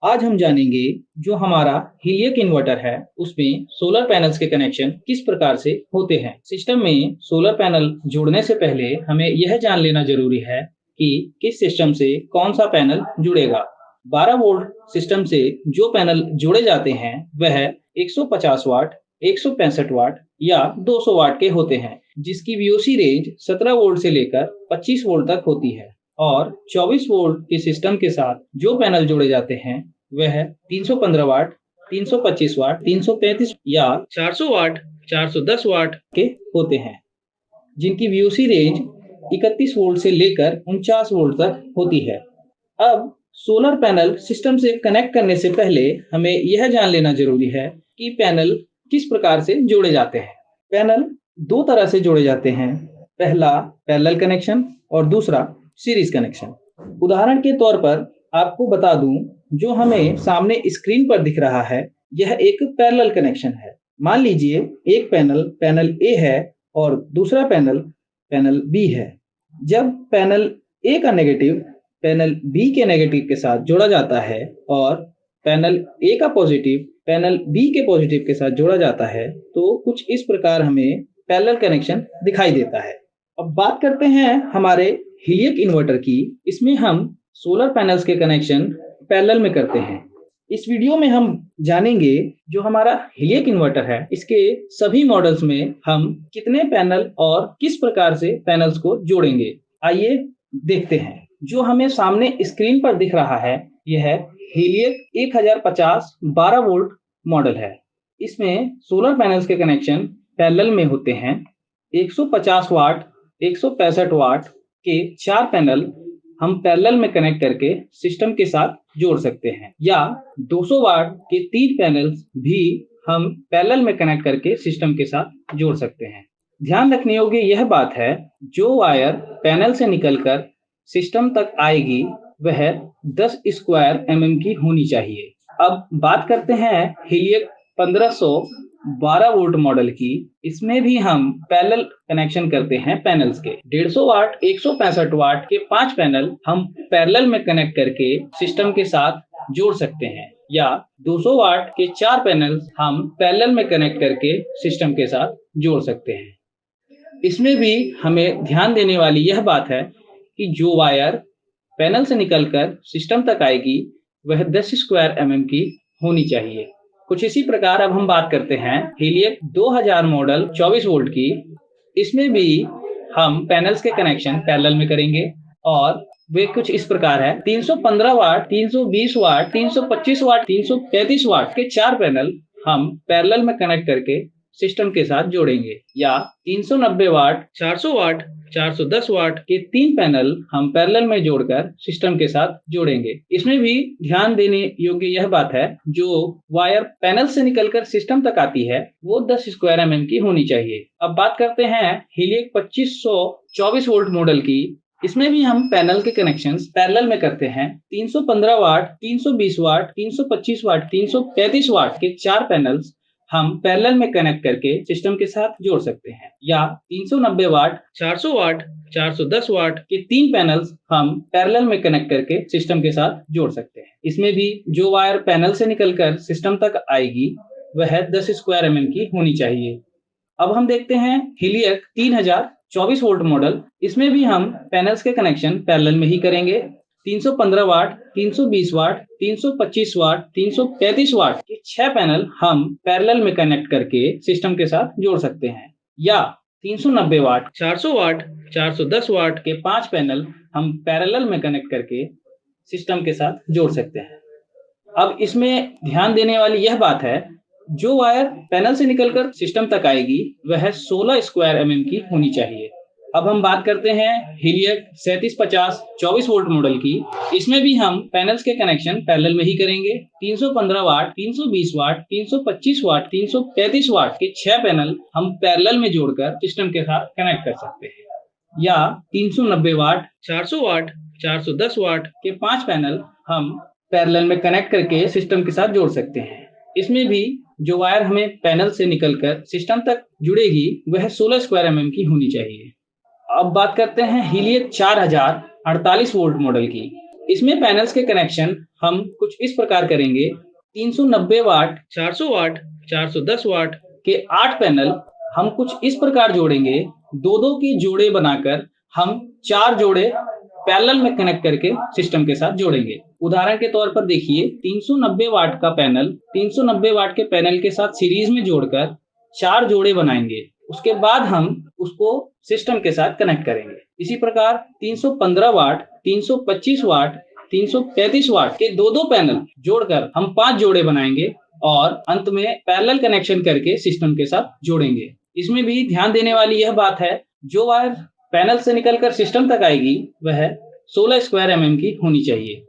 आज हम जानेंगे जो हमारा हीलियक इन्वर्टर है उसमें सोलर पैनल्स के कनेक्शन किस प्रकार से होते हैं। सिस्टम में सोलर पैनल जोड़ने से पहले हमें यह जान लेना जरूरी है कि किस सिस्टम से कौन सा पैनल जुड़ेगा। 12 वोल्ट सिस्टम से जो पैनल जोड़े जाते हैं वह 150 वाट, 165 वाट या 200 वाट के होते हैं, जिसकी वीओसी रेंज 17 वोल्ट से लेकर 25 वोल्ट तक होती है। और 24 वोल्ट के सिस्टम के साथ जो पैनल जोड़े जाते हैं वह 315 वाट, 325 वाट, 333 या 400 वाट, 410 वाट के होते हैं, जिनकी वीओसी रेंज 31 वोल्ट से लेकर 49 वोल्ट तक होती है। अब सोलर पैनल सिस्टम से कनेक्ट करने से पहले हमें यह जान लेना जरूरी है कि पैनल किस प्रकार से जोड़े जाते हैं। पैनल दो तरह से जोड़े जाते हैं, पहला पैरेलल कनेक्शन और दूसरा सीरीज कनेक्शन। उदाहरण के तौर पर आपको बता दूं, जो हमें सामने स्क्रीन पर दिख रहा है यह एक पैरेलल कनेक्शन है। मान लीजिए एक पैनल पैनल ए है और दूसरा पैनल पैनल बी है। जब पैनल ए का नेगेटिव पैनल बी के नेगेटिव के साथ जोड़ा जाता है और पैनल ए का पॉजिटिव पैनल बी के पॉजिटिव के साथ जोड़ा जाता है तो कुछ इस प्रकार हमें पैरेलल कनेक्शन दिखाई देता है। अब बात करते हैं हमारे हीलियक इन्वर्टर की। इसमें हम सोलर पैनल्स के कनेक्शन पैरेलल में करते हैं। इस वीडियो में हम जानेंगे जो हमारा हीलियक इन्वर्टर है इसके सभी मॉडल्स में हम कितने पैनल और किस प्रकार से पैनल्स को जोड़ेंगे। आइए देखते हैं। जो हमें सामने स्क्रीन पर दिख रहा है यह हीलियक 1050 12 वोल्ट मॉडल है। इसमें सोलर पैनल्स के कनेक्शन पैरेलल में होते हैं। 150 वाट, 165 वाट के 4 पैनल हम पैरेलल में कनेक्ट करके सिस्टम के साथ जोड़ सकते हैं, या 200 वाट के 3 पैनल्स भी हम पैरेलल में कनेक्ट करके सिस्टम के साथ जोड़ सकते हैं। ध्यान रखने योग्य यह बात है, जो वायर पैनल से निकलकर सिस्टम तक आएगी वह 10 स्क्वायर mm की होनी चाहिए। अब बात करते हैं हीलियक 1500 12 वोल्ट मॉडल की। इसमें भी हम पैरेलल कनेक्शन करते हैं पैनल्स के। 150 वाट, 165 वाट के 5 पैनल हम पैरेलल में कनेक्ट करके सिस्टम के साथ जोड़ सकते हैं, या 200 वाट के 4 पैनल हम पैरेलल में कनेक्ट करके सिस्टम के साथ जोड़ सकते हैं। इसमें भी हमें ध्यान देने वाली यह बात है कि जो वायर पैनल से निकलकर सिस्टम तक आएगी वह 10 स्क्वायर mm की होनी चाहिए। कुछ इसी प्रकार अब हम बात करते हैं हीलियक 2000 मॉडल 24 वोल्ट की। इसमें भी हम पैनल्स के कनेक्शन पैरेलल में करेंगे और वे कुछ इस प्रकार है। 315 वाट, 320 वाट, 325 वाट, 333 वाट के 4 पैनल हम पैरेलल में कनेक्ट करके सिस्टम के साथ जोड़ेंगे, या 390 वाट, 400 वाट, 410 वाट के 3 पैनल हम पैरेलल में जोड़कर सिस्टम के साथ जोड़ेंगे। इसमें भी ध्यान देने योग्य यह बात है, जो वायर पैनल से निकलकर सिस्टम तक आती है वो 10 स्क्वायर mm की होनी चाहिए। अब बात करते हैं हीलियक 2524 वोल्ट मॉडल की। इसमें भी हम पैनल के कनेक्शंस पैरेलल में करते हैं। 315 वाट, 320 वाट, 325 वाट, 333 वाट के 4 पैनल्स हम पैरेलल में कनेक्ट करके सिस्टम के साथ जोड़ सकते हैं, या 390 वाट, 400 वाट, 410 वाट के 3 पैनल्स हम पैरेलल में कनेक्ट करके सिस्टम के साथ जोड़ सकते हैं। इसमें भी जो वायर पैनल से निकलकर सिस्टम तक आएगी वह 10 स्क्वायर mm की होनी चाहिए। अब हम देखते हैं हीलियक 3024 वोल्ट मॉडल। इसमें भी हम पैनल्स के कनेक्शन पैरेलल में ही करेंगे। 315 वाट, 320 वाट, 325 वाट, 333 वाट के 6 पैनल हम पैरेलल में कनेक्ट करके सिस्टम के साथ जोड़ सकते हैं, या 390 वाट, 400 वाट, 410 वाट के 5 पैनल हम पैरेलल में कनेक्ट करके सिस्टम के साथ जोड़ सकते हैं। अब इसमें ध्यान देने वाली यह बात है, जो वायर पैनल से निकलकर सिस्टम तक आएगी वह 16 स्क्वायर mm की होनी चाहिए। अब हम बात करते हैं हीलियक 3750 24 वोल्ट मॉडल की। इसमें भी हम पैनल्स के कनेक्शन पैरेलल में ही करेंगे। 315 वाट, 320 वाट, 325 वाट, 333 वाट के 6 पैनल हम पैरेलल में जोड़कर सिस्टम के साथ कनेक्ट कर सकते हैं, या 390 वाट, 400 वाट, 410 वाट के 5 पैनल हम पैरेलल में कनेक्ट करके सिस्टम के साथ जोड़ सकते हैं। इसमें भी जो वायर हमें पैनल से निकलकर सिस्टम तक जुड़ेगी वह 16 स्क्वायर mm की होनी चाहिए। अब बात करते हैं हीलियक 4048 वोल्ट मॉडल की। इसमें पैनल्स के कनेक्शन हम कुछ इस प्रकार करेंगे। 390 वाट, 400 वाट, 410 वाट के 8 पैनल हम कुछ इस प्रकार जोड़ेंगे। दो के जोड़े बनाकर हम 4 जोड़े पैरेलल में कनेक्ट करके सिस्टम के साथ जोड़ेंगे। उदाहरण के तौर पर देखिए, 390 वाट का पैनल 390 वाट के पैनल के साथ सीरीज में जोड़कर 4 जोड़े बनाएंगे। उसके बाद हम उसको सिस्टम के साथ कनेक्ट करेंगे। इसी प्रकार 315 वाट, 325 वाट, 335 वाट के दो पैनल जोड़कर हम 5 जोड़े बनाएंगे और अंत में पैरेलल कनेक्शन करके सिस्टम के साथ जोड़ेंगे। इसमें भी ध्यान देने वाली यह बात है, जो वायर पैनल से निकलकर सिस्टम तक आएगी वह 16 स्क्वायर mm की होनी चाहिए।